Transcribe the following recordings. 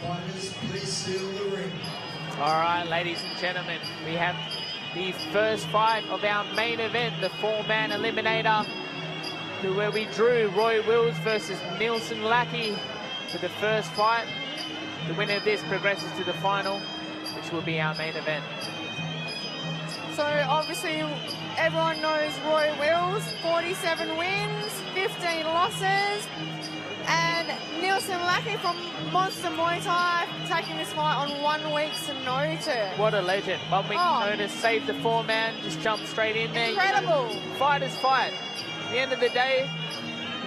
Fighters, please seal the ring. All right, ladies and gentlemen, we have the first fight of our main event, the 4-man eliminator, where we drew Roy Wills versus Nilson Laki for the first fight. The winner of this progresses to the final, which will be our main event. So obviously everyone knows Roy Wills, 47 wins, 15 losses, and Nilson Laki from Monster Muay Thai taking this fight on 1 week's notice. What a legend. 1 week notice, saved the 4-man, just jumped straight in there. Incredible. You know, fighters fight. At the end of the day,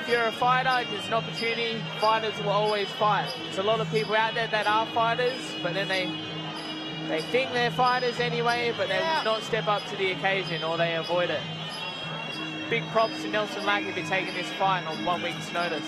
if you're a fighter, there's an opportunity, fighters will always fight. There's a lot of people out there that are fighters, but then they think they're fighters anyway, but they will not step up to the occasion, or they avoid it. Big props to Nilson Laki for taking this fight on 1 week's notice.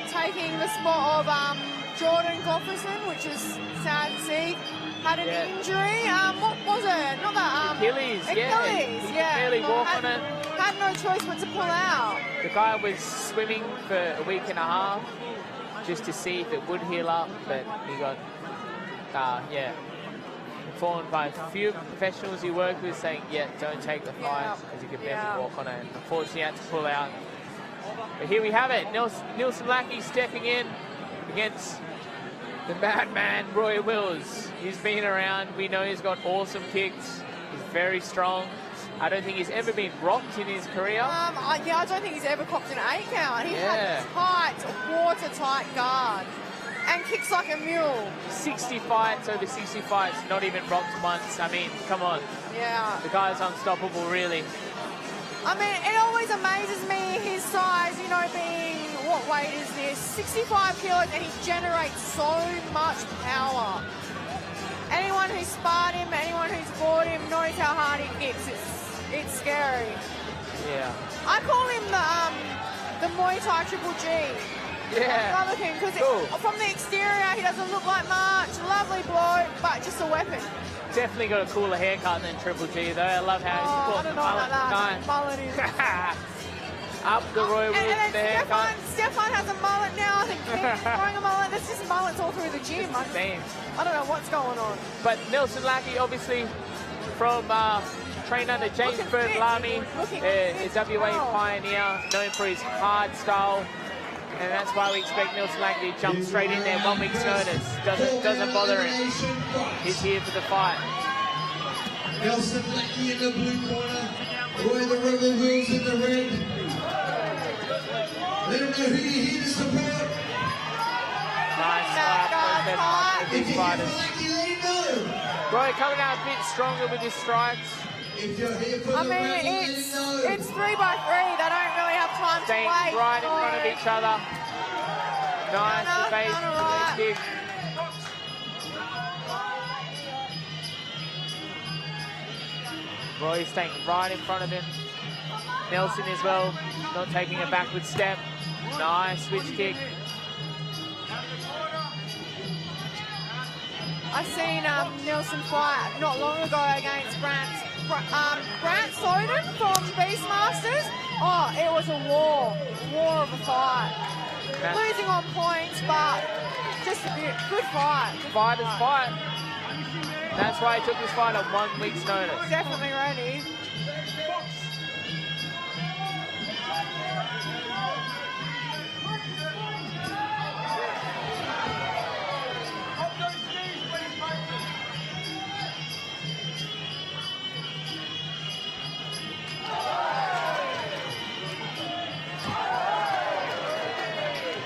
Taking the spot of Jordan Gofferson, which is sad to see. Had an injury. What was it? Not that. Achilles, He could barely walk on it. Had no choice but to pull out. The guy was swimming for a week and a half just to see if it would heal up, but he got, informed by a few professionals he worked with saying, don't take the fight because he could barely walk on it. And unfortunately, he had to pull out. But here we have it. Nilson Laki stepping in against the madman, Roy Wills. He's been around. We know he's got awesome kicks. He's very strong. I don't think he's ever been rocked in his career. I don't think he's ever copped an 8 count. He had a tight, watertight guard and kicks like a mule. 60 fights, over 60 fights, not even rocked once. I mean, come on. Yeah. The guy's unstoppable, really. I mean, it always amazes me, his size, you know, being, what weight is this? 65 kilos, and he generates so much power. Anyone who's sparred him, anyone who's fought him knows how hard he kicks. It's scary. Yeah. I call him the Muay Thai Triple G. Yeah. I love him because from the exterior, he doesn't look like much. Lovely bloke, but just a weapon. Definitely got a cooler haircut than Triple G, though. I love how he's got the mullet. Nice. Mullet is. Up the Roy Wills with the haircut. Stefan has a mullet now. I think he's growing a mullet. There's just mullets all through the gym. I don't know what's going on. But Nilson Laki, obviously, from trained under James Lami, a WA pioneer, known for his hard style. And that's why we expect Nilson Laki to jump straight in there 1 week's notice. Doesn't bother him. He's here for the fight. Nilson Laki in the blue corner. Roy the Rebel Wills in the red. Let him know who you're here to support. Nice start. Both these fighters. Roy coming out a bit stronger with his strikes. I mean, it's 3x3. They don't really have time to wait. Right in front of each other. Nice base kick. Roy staying right in front of him. Nilson as well, not taking a backward step. Nice switch kick. I've seen Nilson fight not long ago against Brant Soden from Beastmasters. Oh, it was a war of a fight. Losing on points, but just a good fight. Fighters fight. That's why he took this fight on 1 week's notice. Definitely ready.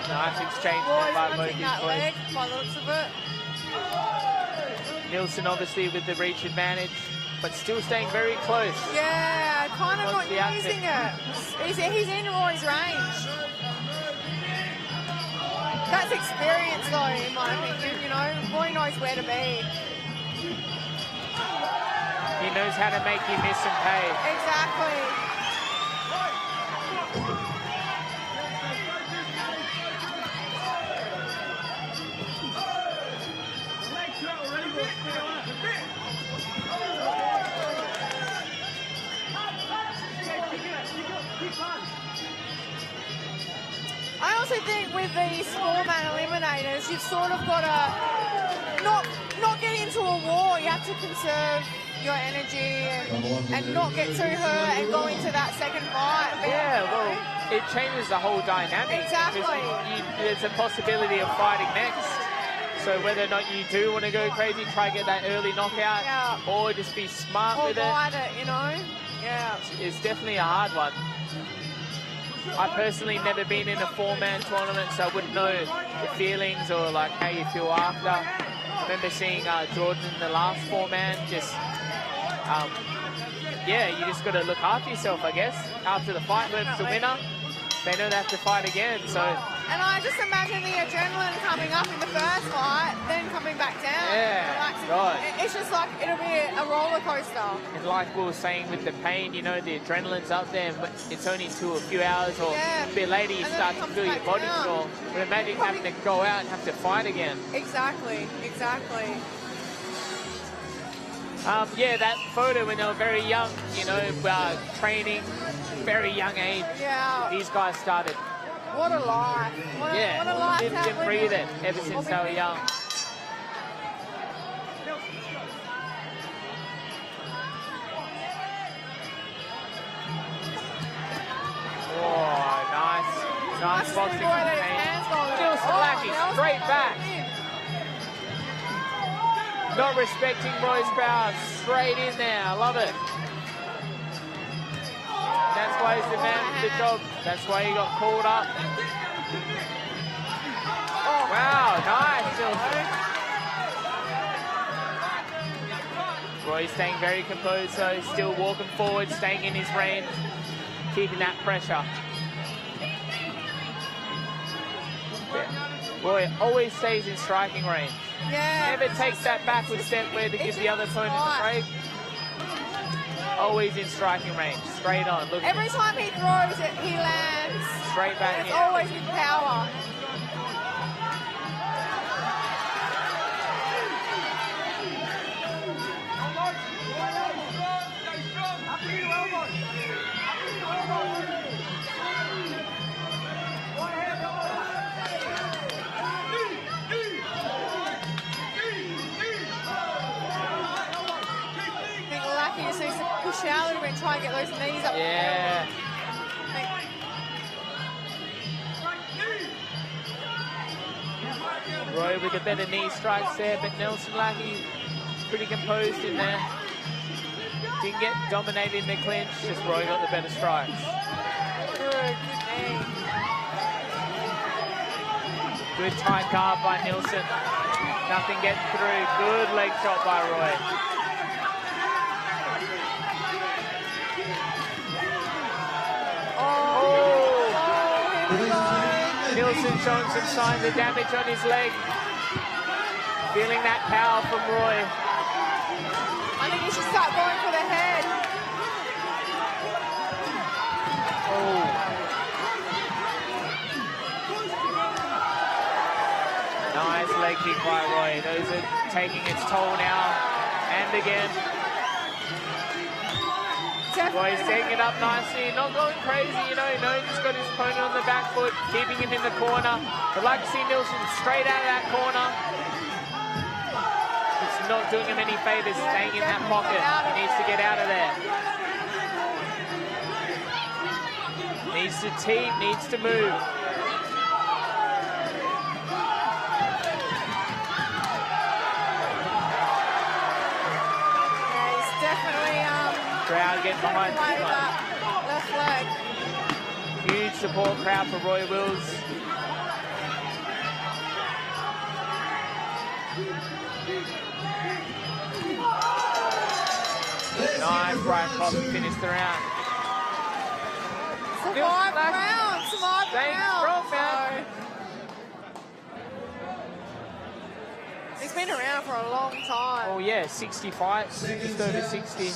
Nice exchange by both these boys. By the looks of it. Nilson obviously with the reach advantage, but still staying very close. Yeah, kind of not using it. He's in Roy's range. That's experience though, in my opinion, you know. Roy knows where to be. He knows how to make you miss and pay. Exactly. I also think with these four-man eliminators, you've sort of got to not get into a war. You have to conserve your energy and not get too hurt and go into that second fight. Yeah, well, it changes the whole dynamic. Exactly. There's a possibility of fighting next. So whether or not you do want to go crazy, try to get that early knockout, or just be smart or with it. ride it, you know? Yeah. It's definitely a hard one. I personally never been in a four-man tournament, so I wouldn't know the feelings or like how you feel after. I remember seeing Jordan in the last four-man, just, yeah, you just got to look after yourself, I guess. After the fight, whoever's the winner, they know they have to fight again, so. And I just imagine the adrenaline coming up in the first fight, then coming back down. Yeah, right. It's just like, it'll be a roller coaster. And like we were saying with the pain, you know, the adrenaline's up there, but it's only a few hours or a bit later you start to feel your body sore. But imagine having to go out and have to fight again. Exactly, exactly. Yeah, that photo when they were very young, you know, training, very young age. Yeah. These guys started. What a life. What a life. Lived and breathed it ever since they were young. Oh, nice boxing. Nilson Laki, straight back. Not respecting Roy's power, straight in there. I love it. That's why he's the man for the job. That's why he got called up. Oh, wow, nice, Nilson. Roy staying very composed, though, still walking forward, staying in his range, keeping that pressure. Roy always stays in striking range. Yeah. Never takes that backward step where to give the other opponent a break. Always in striking range, straight on. Look. Every time he throws it, he lands. Straight back in. It's always with power. Laki just needs to push out a little bit and try and get those knees up. Yeah. Roy with the better knee strikes there, but Nilson Laki pretty composed in there. Didn't get dominated in the clinch, just Roy got the better strikes. Good knee. Good tight guard by Nilson. Nothing getting through. Good leg shot by Roy. Nilson showing some signs of damage on his leg. Feeling that power from Roy. I think he should start going for the head. Oh. Nice leg kick by Roy. Those are taking its toll now. And again. Roy's taking it up nicely, not going crazy, you know, he's got his opponent on the back foot, keeping him in the corner. I'd like to see Nilson straight out of that corner. It's not doing him any favors, staying in that pocket. He needs to get out of there. Needs to team, needs to move. Yeah, he's definitely crowd getting behind this one. Left leg. Huge support crowd for Roy Wills. Nice right cross to finish the round. Survive round, survive round. Man. He's been around for a long time. Oh yeah, 60 fights, just over 60.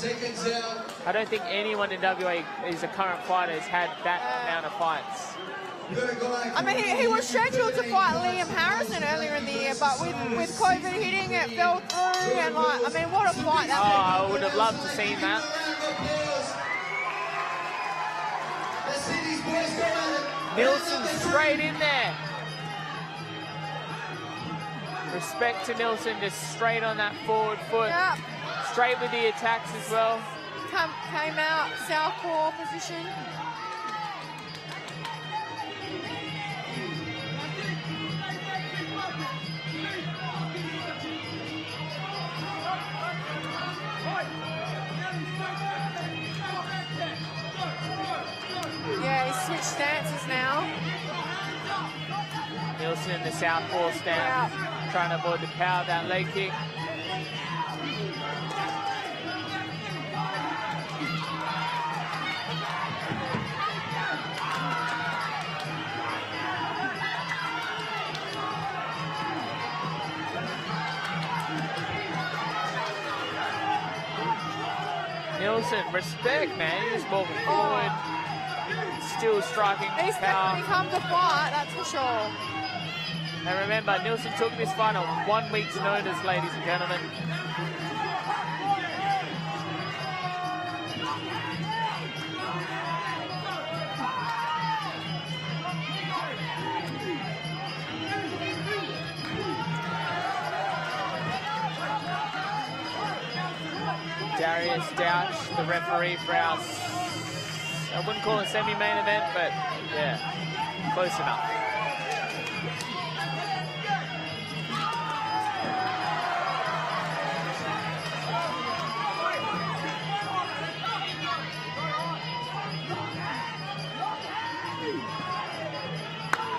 I don't think anyone in WA is a current fighter has had that amount of fights. I mean, he was scheduled to fight Liam Harrison earlier in the year, but with COVID hitting, it fell through. And like, I mean, what a fight that I would have loved to see that. Nilson straight in there. Respect to Nilson, just straight on that forward foot. Yep. Straight with the attacks as well. Came out southpaw position. Yeah, he's switched stances now. Nilson in the southpaw stance, trying to avoid the power of that leg kick. Nilson, respect, man. He's just walking forward. Still striking He's power. definitely come to fight, that's for sure. And remember, Nilson took this fight on 1 week's notice, ladies and gentlemen. Darius Douch, the referee for our, I wouldn't call it semi-main event, but yeah, close enough.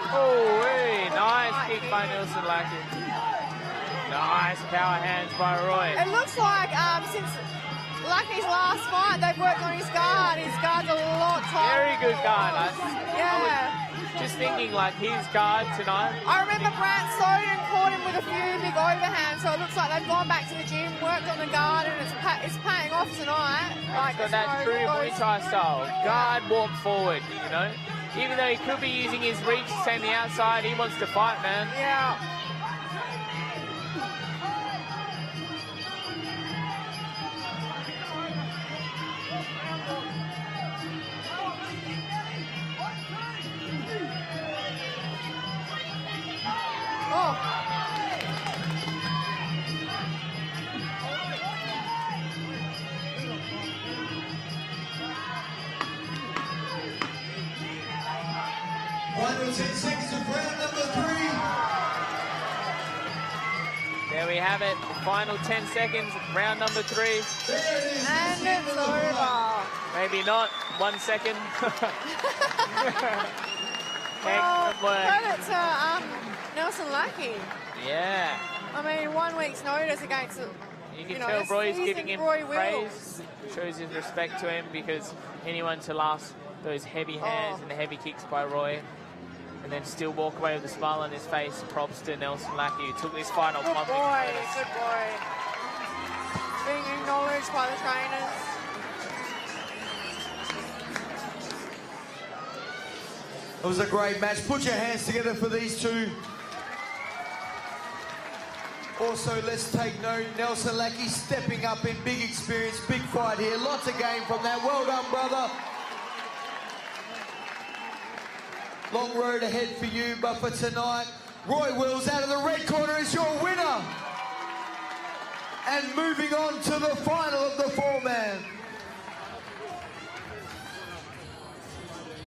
Oh, hey, nice kick by Nilson Laki. Nice power hands by Roy. It looks like since Laki's last fight, they've worked on his guard. His guard's a lot tighter. Very good guard. Yeah. Just thinking like his guard tonight. I remember Brant Soden caught him with a few big overhands, so it looks like they've gone back to the gym, worked on the guard, and it's paying off tonight. Like, got that true Muay Thai style. Guard, walk forward, you know? Even though he could be using his reach to stay on the outside, he wants to fight, man. Yeah. Oh. Final 10 seconds of round number 3. There we have it. Final 10 seconds, round number 3. There it is. And it's over. Maybe not. 1 second. Well, Excellent work. credit to Nilson Laki. Yeah. I mean, 1 week's notice against You can tell Roy's giving him Roy praise. Shows his respect to him because anyone to last those heavy hands and the heavy kicks by Roy and then still walk away with a smile on his face. Props to Nilson Laki, who took this fight on 1 week's notice. Good boy. Being acknowledged by the trainers. It was a great match. Put your hands together for these two. Also, let's take note, Nilson Laki stepping up in big experience, big fight here. Lots of gain from that. Well done, brother. Long road ahead for you, but for tonight, Roy Wills out of the red corner is your winner. And moving on to the final of the 4-man.